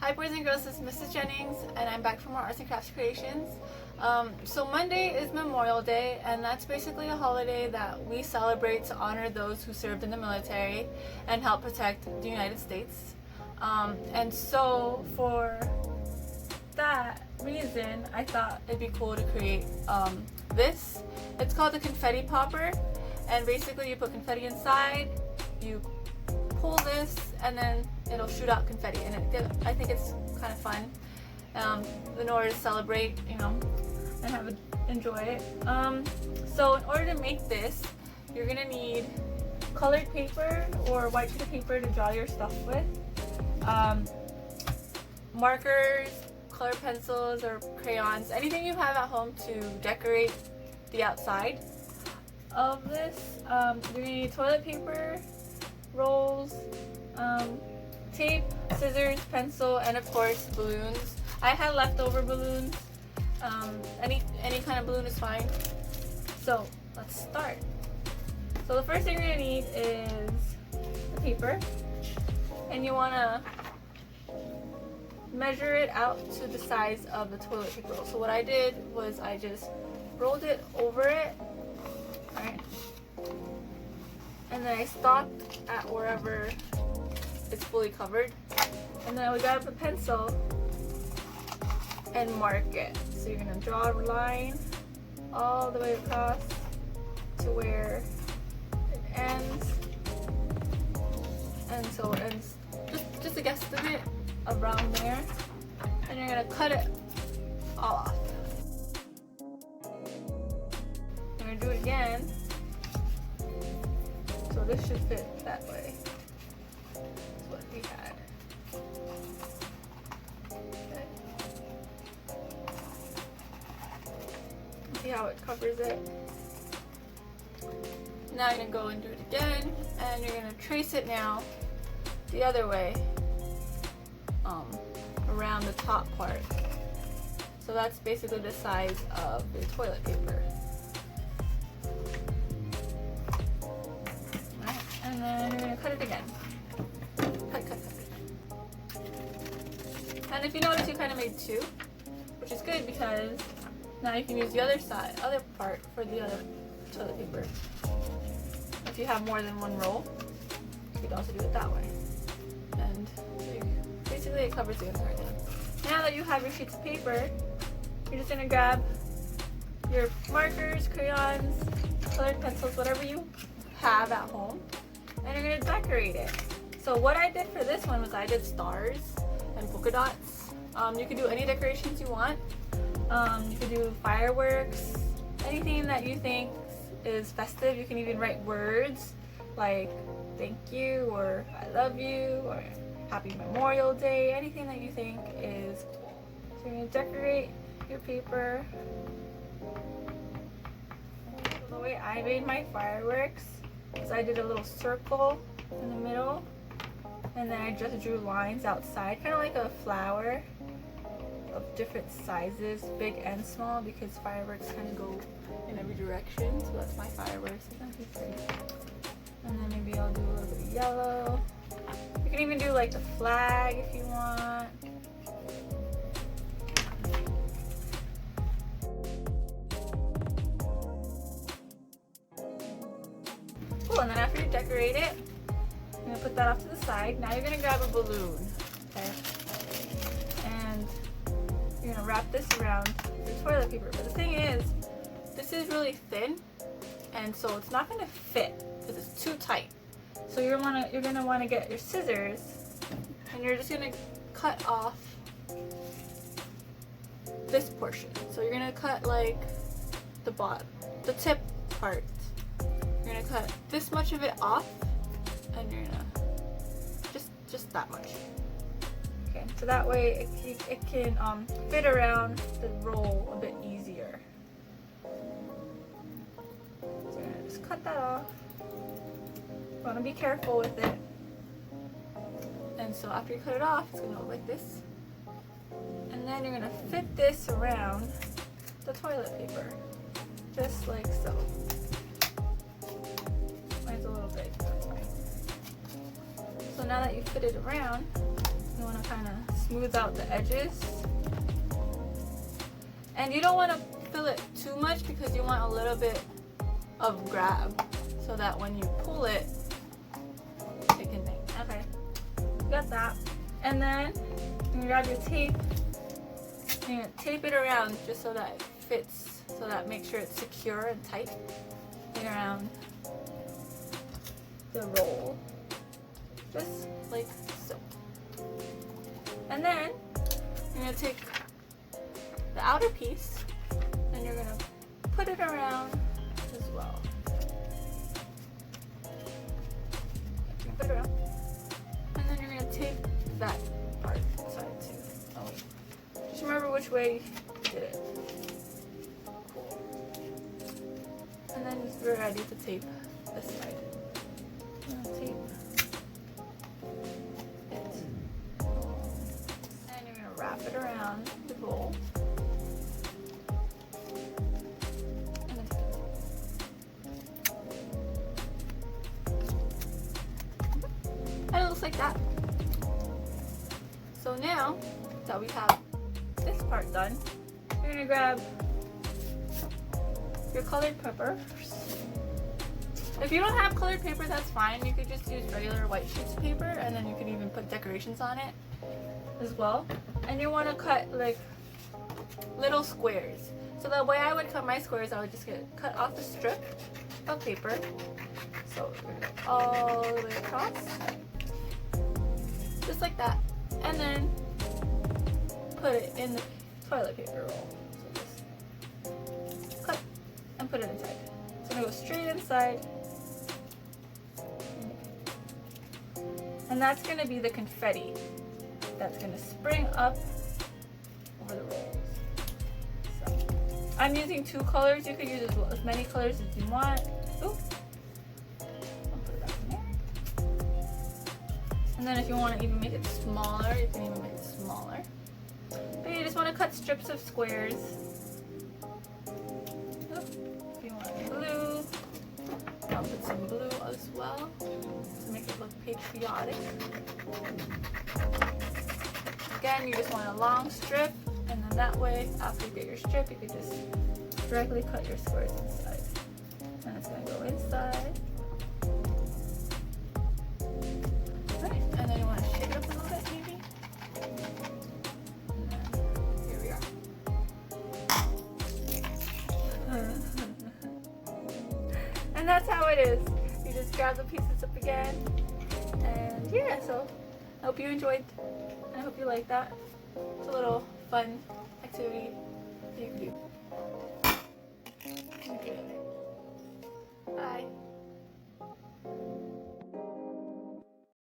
Hi boys and girls, this is Mrs. Jennings and I'm back for more arts and crafts creations. So Monday is Memorial Day, and that's basically a holiday that we celebrate to honor those who served in the military and help protect the United States. And so for that reason, I thought it'd be cool to create this. It's called the confetti popper, and basically you put confetti inside, you pull this, and then it'll shoot out confetti, and I think it's kind of fun in order to celebrate, and enjoy it. So in order to make this, you're gonna need colored paper or white sheet of paper to draw your stuff with, markers, color pencils or crayons, anything you have at home to decorate the outside of this. You're gonna need toilet paper, rolls, tape, scissors, pencil, and of course balloons. I had leftover balloons. Any kind of balloon is fine. So let's start. So the first thing you're gonna need is the paper, and you wanna measure it out to the size of the toilet paper roll. So what I did was I just rolled it over it, alright, and then I stopped at wherever it's fully covered, and then I would grab up a pencil and mark it. So you're going to draw a line all the way across to where it ends, and so it ends just a guesstimate around there, and you're going to cut it all off. You're going to do it again, so this should fit that way. That's what we had. Okay. See how it covers it? Now you're going to go and do it again, and you're going to trace it now the other way around the top part. So that's basically the size of the toilet paper. Alright, and then you're going to cut it again. Cut. And if you notice, you kind of made two, which is good because now you can use the other part for the other toilet paper. If you have more than one roll, you could also do it that way. And basically it covers the entire thing. Now that you have your sheets of paper, you're just going to grab your markers, crayons, colored pencils, whatever you have at home, and you're going to decorate it. So what I did for this one was I did stars and polka dots. You can do any decorations you want. You can do fireworks, anything that you think is festive. You can even write words like thank you or I love you or happy Memorial Day, anything that you think is cool. So you're going to decorate your paper. So the way I made my fireworks is I did a little circle in the middle, and then I just drew lines outside, kind of like a flower of different sizes, big and small, because fireworks kind of go in every direction. So that's my fireworks. It's not too pretty. And then maybe I'll do a little bit of yellow. You can even do like the flag if you want. Cool, and then after you decorate it, you're going to put that off to the side. Now you're going to grab a balloon, okay? And you're going to wrap this around your toilet paper. But the thing is, this is really thin, and so it's not going to fit because it's too tight. So you're gonna want to get your scissors, and you're just gonna cut off this portion. So you're gonna cut like the tip part. You're gonna cut this much of it off, and you're gonna just that much. Okay, so that way it can fit around the roll a bit easier. So you're gonna just cut that off. You want to be careful with it. And so after you cut it off, it's going to look like this. And then you're going to fit this around the toilet paper. Just like so. Mine's a little big, that's fine. So now that you fit it around, you want to kind of smooths out the edges. And you don't want to fill it too much because you want a little bit of grab so that when you pull it, it can make. Okay, got that. And then you grab your tape and you're gonna tape it around just so that it fits, so that make sure it's secure and tight around the roll, just like so. And then you're gonna take the outer piece and you're gonna put it around as well. Put it around, and then you're gonna tape that part inside too. Oh wait, just remember which way you did it. Cool. And then you're ready to tape this side. Tape it. And you're gonna wrap it around the roll. And it looks like that. So now that we have this part done, you're gonna grab your colored papers. If you don't have colored paper, that's fine. You could just use regular white sheets of paper, and then you could even put decorations on it as well. And you want to cut like little squares. So the way I would cut my squares, I would just cut off a strip of paper. So we're gonna go all the way across, just like that, and then put it in the toilet paper roll. So just cut and put it inside. So I'm gonna go straight inside. And that's going to be the confetti that's going to spring up over the rolls. So I'm using 2 colors. You could use as many colors as you want. Ooh. I'll put it back in there. And then if you want to even make it smaller, you can even make it smaller. But you just want to cut strips of squares. Ooh. If you want blue, I'll put some blue as well to make it look patriotic. Again, you just want a long strip, and then that way, after you get your strip, you can just directly cut your squares inside. And it's going to go inside. Right, and then you want to shake it up a little bit, maybe. And then here we are. And that's how it is. You just grab the pieces up again, and yeah, so I hope you enjoyed, and I hope you like that. It's a little fun activity you can do.